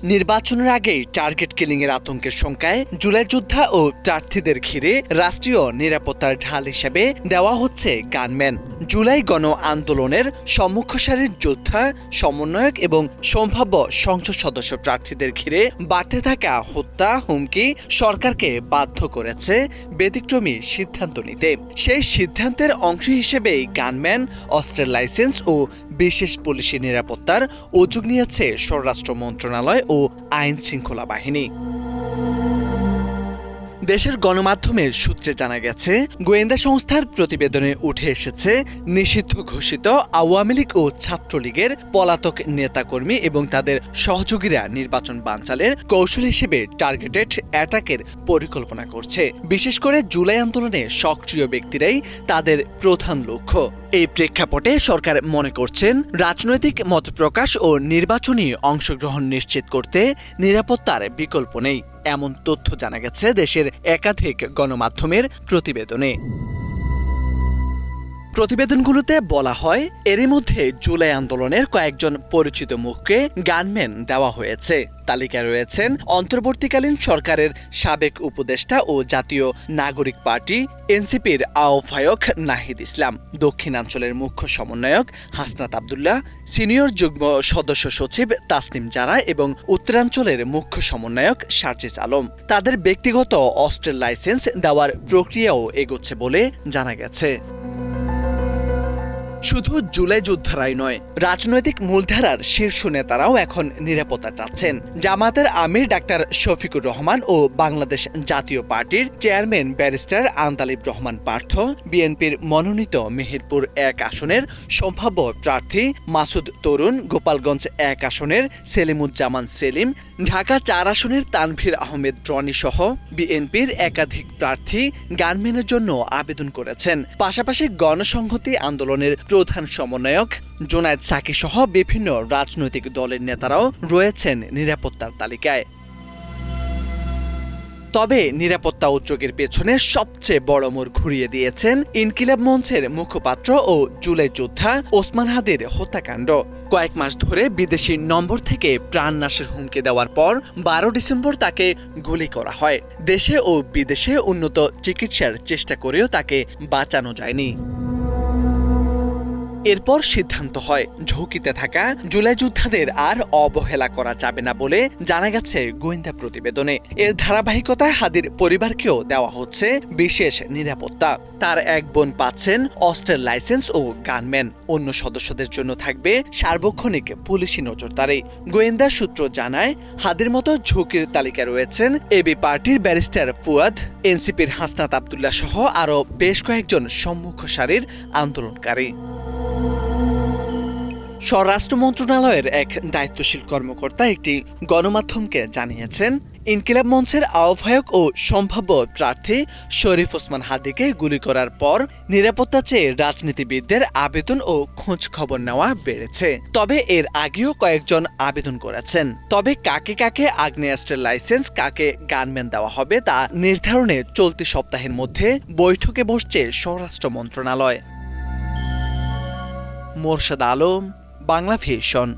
নির্বাচনের আগেই টার্গেট কিলিংয়ের আতঙ্কের শঙ্কায় জুলাই যোদ্ধা ও প্রার্থীদের ঘিরে রাষ্ট্রীয় নিরাপত্তার ঢাল হিসেবে দেওয়া হচ্ছে গানম্যান। জুলাই গণ আন্দোলনের সম্মুখ সারির যোদ্ধা, সমন্বয়ক এবং সম্ভাব্য সংসদ সদস্য প্রার্থীদের ঘিরে বাড়তে থাকা হত্যা, হুমকি সরকারকে বাধ্য করেছে ব্যতিক্রমী সিদ্ধান্ত নিতে। সেই সিদ্ধান্তের অংশ হিসেবেই গানম্যান, অস্ত্রের লাইসেন্স ও বিশেষ পুলিশি নিরাপত্তার উদ্যোগ নিয়েছে স্বরাষ্ট্র মন্ত্রণালয় ও আইন শৃঙ্খলা বাহিনী। দেশের গণমাধ্যমের সূত্রে জানা গেছে, গোয়েন্দা সংস্থার প্রতিবেদনে উঠে এসেছে নিষিদ্ধ ঘোষিত আওয়ামী লীগ ও ছাত্রলীগের পলাতক নেতাকর্মী এবং তাদের সহযোগীরা নির্বাচন বানচালের কৌশল হিসেবে টার্গেটেড অ্যাটাকের পরিকল্পনা করছে। বিশেষ করে জুলাই আন্দোলনে সক্রিয় ব্যক্তিরাই তাদের প্রধান লক্ষ্য। এই প্রেক্ষাপটে সরকার মনে করছেন, রাজনৈতিক মতপ্রকাশ ও নির্বাচনী অংশগ্রহণ নিশ্চিত করতে নিরাপত্তার বিকল্প নেই, এমন তথ্য জানা গেছে দেশের একাধিক গণমাধ্যমের প্রতিবেদনে। প্রতিবেদনগুলোতে বলা হয়, এরই মধ্যে জুলাই আন্দোলনের কয়েকজন পরিচিত মুখকে গানম্যান দেওয়া হয়েছে। তালিকায় রয়েছেন অন্তর্বর্তীকালীন সরকারের সাবেক উপদেষ্টা ও জাতীয় নাগরিক পার্টি এনসিপির আহ্বায়ক নাহিদ ইসলাম, দক্ষিণাঞ্চলের মুখ্য সমন্বয়ক হাসনাত আবদুল্লাহ, সিনিয়র যুগ্ম সদস্য সচিব তাসনিম জারা এবং উত্তরাঞ্চলের মুখ্য সমন্বয়ক সার্জিস আলম। তাদের ব্যক্তিগত অস্ত্রের লাইসেন্স দেওয়ার প্রক্রিয়াও এগোচ্ছে বলে জানা গেছে। শুধু জুলাই যোদ্ধারাই নয়, রাজনৈতিক মূলধারার শীর্ষ নেতারাও এখন নিরাপত্তা চাচ্ছেন। জামাতের আমির ডাক্তার শফিকুর রহমান ও বাংলাদেশ জাতীয় পার্টির চেয়ারম্যান ব্যারিস্টার আন্তালিব রহমান পার্থ, বিএনপির মনোনীত মেহেরপুর 1 আসনের সম্ভাব্য প্রার্থী মাসুদ তরুণ, গোপালগঞ্জ 1 আসনের সেলিমুজ্জামান সেলিম, ঢাকা 4 আসনের তানভীর আহমেদ রনি সহ বিএনপির একাধিক প্রার্থী গানম্যানের জন্য আবেদন করেছেন। পাশাপাশি গণসংহতি আন্দোলনের প্রধান সমন্বয়ক জোনায়েদ সাকি সহ বিভিন্ন রাজনৈতিক দলের নেতারাও রয়েছেন নিরাপত্তার তালিকায়। তবে নিরাপত্তা উদ্যোগের পেছনে সবচেয়ে বড় মোড় ঘুরিয়ে দিয়েছেন ইনকিলাব মঞ্চের মুখপাত্র ও জুলাই যোদ্ধা ওসমান হাদির হত্যাকাণ্ড। কয়েক মাস ধরে বিদেশি নম্বর থেকে প্রাণনাশের হুমকি দেওয়ার পর 12 ডিসেম্বর তাকে গুলি করা হয়। দেশে ও বিদেশে উন্নত চিকিৎসার চেষ্টা করেও তাকে বাঁচানো যায়নি। এরপর সিদ্ধান্ত হয়, ঝুঁকিতে থাকা জুলাই যোদ্ধাদের আর অবহেলা করা যাবে না বলে জানা গেছে গোয়েন্দা প্রতিবেদনে। এর ধারাবাহিকতায় হাদির পরিবারকেও দেওয়া হচ্ছে বিশেষ নিরাপত্তা। তার এক বোন পাচ্ছেন অস্ত্রের লাইসেন্স ও গানম্যান, অন্য সদস্যদের জন্য থাকবে সার্বক্ষণিক পুলিশি নজরদারি। গোয়েন্দা সূত্র জানায়, হাদির মতো ঝুঁকির তালিকায় রয়েছেন এবি পার্টির ব্যারিস্টার ফুয়াদ, এনসিপির হাসনাত আবদুল্লাহ সহ আরও বেশ কয়েকজন সম্মুখ সারির আন্দোলনকারী। স্বরাষ্ট্র মন্ত্রণালয়ের এক দায়িত্বশীল কর্মকর্তা একটি গণমাধ্যমকে জানিয়েছেন, ইনকিলাব মঞ্চের আহ্বায়ক ও সম্ভাব্য প্রার্থী শরীফ ওসমান হাদিকে গুলি করার পর নিরাপত্তা চেয়ে রাজনীতিবিদদের আবেদন ও খোঁজ খবর নেওয়া বেড়েছে। তবে এর আগেও কয়েকজন আবেদন করেছেন। তবে কাকে কাকে আগ্নেয়াস্ত্রের লাইসেন্স, কাকে গানম্যান দেওয়া হবে তা নির্ধারণে চলতি সপ্তাহের মধ্যে বৈঠকে বসছে স্বরাষ্ট্র মন্ত্রণালয়। মোরশেদ আলম, বাংলা ভিশন।